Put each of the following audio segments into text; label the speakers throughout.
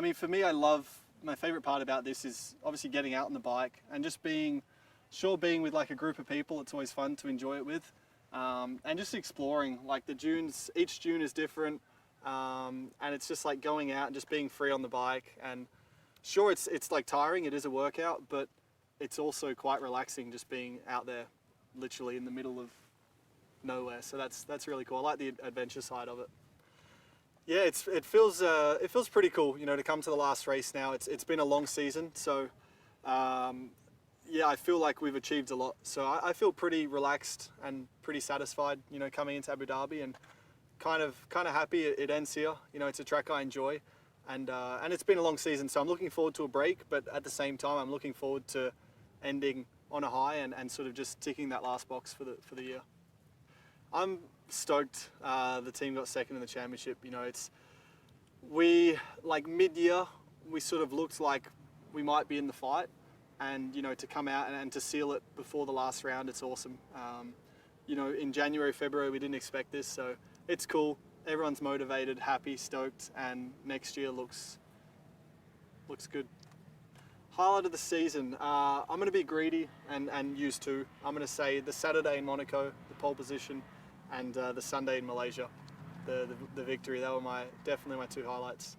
Speaker 1: mean, for me, my favourite part about this is obviously getting out on the bike and just being with like a group of people. It's always fun to enjoy it with, and just exploring. Like the dunes, each dune is different, and it's just like going out and just being free on the bike. And sure, it's like tiring. It is a workout, but it's also quite relaxing just being out there, literally in the middle of nowhere. So that's really cool. I like the adventure side of it. Yeah, it feels pretty cool, you know, to come to the last race now. It's been a long season, so yeah, I feel like we've achieved a lot. So I feel pretty relaxed and pretty satisfied, you know, coming into Abu Dhabi, and kind of happy it ends here. You know, it's a track I enjoy, and it's been a long season, so I'm looking forward to a break, but at the same time I'm looking forward to ending on a high and sort of just ticking that last box for the year. I'm stoked the team got second in the championship. You know, we like mid-year we sort of looked like we might be in the fight, and you know, to come out and to seal it before the last round, it's awesome. You know, in January, February we didn't expect this, so it's cool. Everyone's motivated, happy, stoked, and next year looks good. Highlight of the season, I'm going to be greedy and use two. I'm going to say the Saturday in Monaco, the pole position, and the Sunday in Malaysia, the victory. They were definitely my two highlights.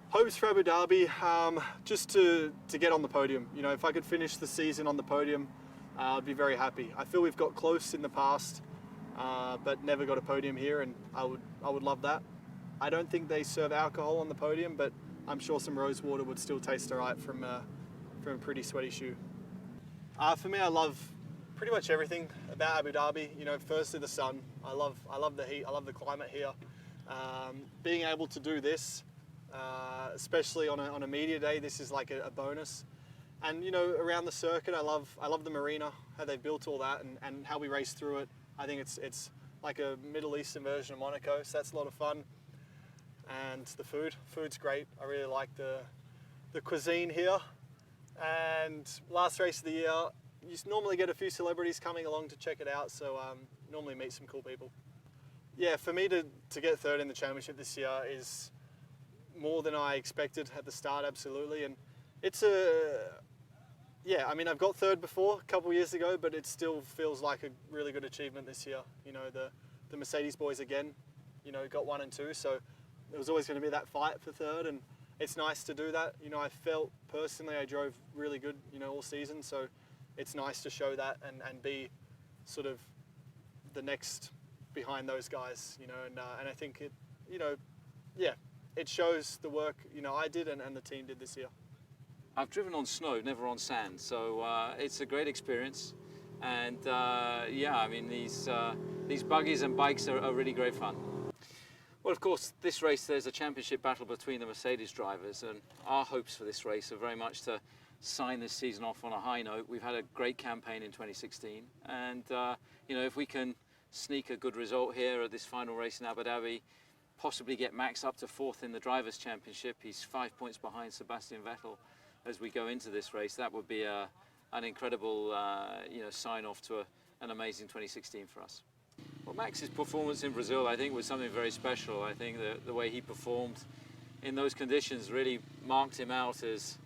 Speaker 1: Hopes for Abu Dhabi, just to get on the podium. You know, if I could finish the season on the podium, I'd be very happy. I feel we've got close in the past, but never got a podium here, and I would love that. I don't think they serve alcohol on the podium, but I'm sure some rose water would still taste alright from a pretty sweaty shoe. For me, I love pretty much everything about Abu Dhabi. You know, firstly the sun. I love the heat. I love the climate here. Being able to do this, especially on a media day, this is like a bonus. And you know, around the circuit, I love the marina, how they've built all that, and how we race through it. I think it's like a Middle Eastern version of Monaco, so that's a lot of fun. And the food's great. I really like the cuisine here. And last race of the year, you normally get a few celebrities coming along to check it out, so normally meet some cool people. Yeah, for me to get third in the championship this year is more than I expected at the start, absolutely. And yeah, I mean, I've got third before, a couple of years ago, but it still feels like a really good achievement this year. You know, the Mercedes boys again, you know, got 1 and 2, so there was always going to be that fight for third, and it's nice to do that. You know, I felt personally I drove really good, you know, all season, so it's nice to show that and be sort of the next behind those guys, you know, and I think it, you know, yeah, it shows the work, you know, I did and the team did this year.
Speaker 2: I've driven on snow, never on sand, so it's a great experience, and yeah, I mean, these buggies and bikes are really great fun. Well, of course, this race, there's a championship battle between the Mercedes drivers, and our hopes for this race are very much to sign this season off on a high note. We've had a great campaign in 2016, and you know, if we can sneak a good result here at this final race in Abu Dhabi, possibly get Max up to 4th in the Drivers' Championship. He's 5 points behind Sebastian Vettel as we go into this race. That would be an incredible you know, sign off to an amazing 2016 for us. Well, Max's performance in Brazil, I think, was something very special. I think the way he performed in those conditions really marked him out as,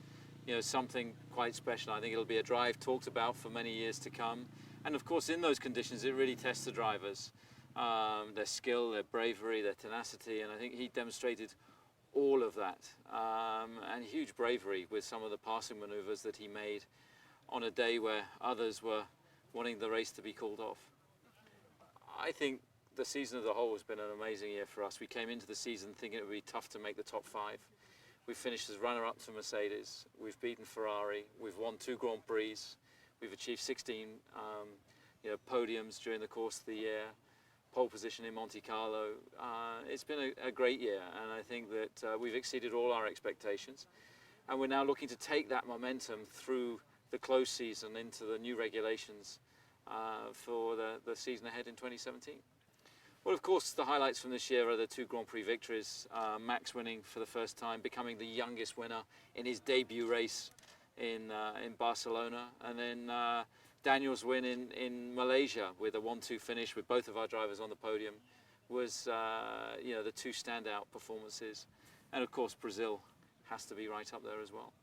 Speaker 2: you know, something quite special. I think it'll be a drive talked about for many years to come. And of course, in those conditions, it really tests the drivers, their skill, their bravery, their tenacity, and I think he demonstrated all of that, and huge bravery with some of the passing manoeuvres that he made on a day where others were wanting the race to be called off. I think the season as a whole has been an amazing year for us. We came into the season thinking it would be tough to make the top 5. We've finished as runner-up to Mercedes. We've beaten Ferrari. We've won 2 Grand Prix. We've achieved 16 you know, podiums during the course of the year. Pole position in Monte Carlo. It's been a great year, and I think that we've exceeded all our expectations. And we're now looking to take that momentum through the close season into the new regulations for the season ahead in 2017. Well, of course, the highlights from this year are the 2 Grand Prix victories. Max winning for the first time, becoming the youngest winner in his debut race in Barcelona, and then Daniel's win in Malaysia with a 1-2 finish with both of our drivers on the podium was you know, the 2 standout performances. And of course, Brazil has to be right up there as well.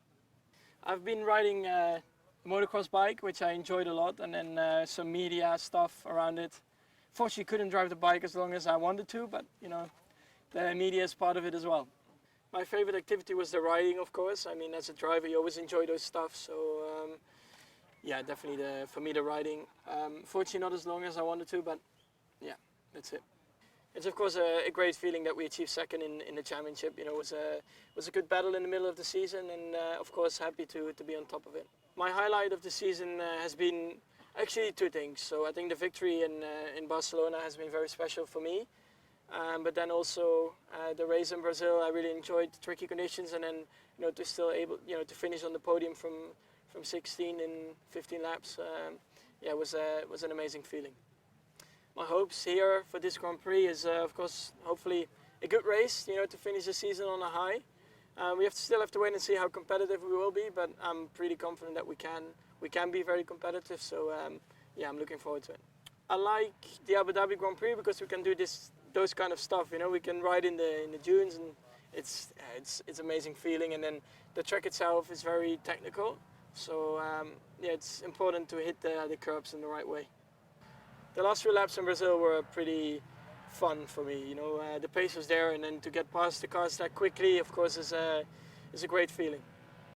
Speaker 3: I've been riding a motocross bike, which I enjoyed a lot, and then some media stuff around it. Fortunately, couldn't drive the bike as long as I wanted to, but you know, the media is part of it as well. My favorite activity was the riding, of course. I mean, as a driver, you always enjoy those stuff. So yeah, definitely for me the riding. Fortunately, not as long as I wanted to, but yeah, that's it. It's of course a great feeling that we achieved second in the championship. You know, it was a good battle in the middle of the season, and of course happy to be on top of it. My highlight of the season has been actually two things. So I think the victory in Barcelona has been very special for me. But then also the race in Brazil, I really enjoyed the tricky conditions, and then you know to still able to finish on the podium from 16 in 15 laps. Yeah, was an amazing feeling. My hopes here for this Grand Prix is of course hopefully a good race, you know, to finish the season on a high. We still have to wait and see how competitive we will be, but I'm pretty confident that we can be very competitive. So yeah, I'm looking forward to it. I like the Abu Dhabi Grand Prix because we can do those kind of stuff. You know, we can ride in the dunes, and it's amazing feeling. And then the track itself is very technical, so yeah, it's important to hit the curbs in the right way. The last few laps in Brazil were pretty fun for me. You know, the pace was there, and then to get past the cars that quickly, of course, is a great feeling.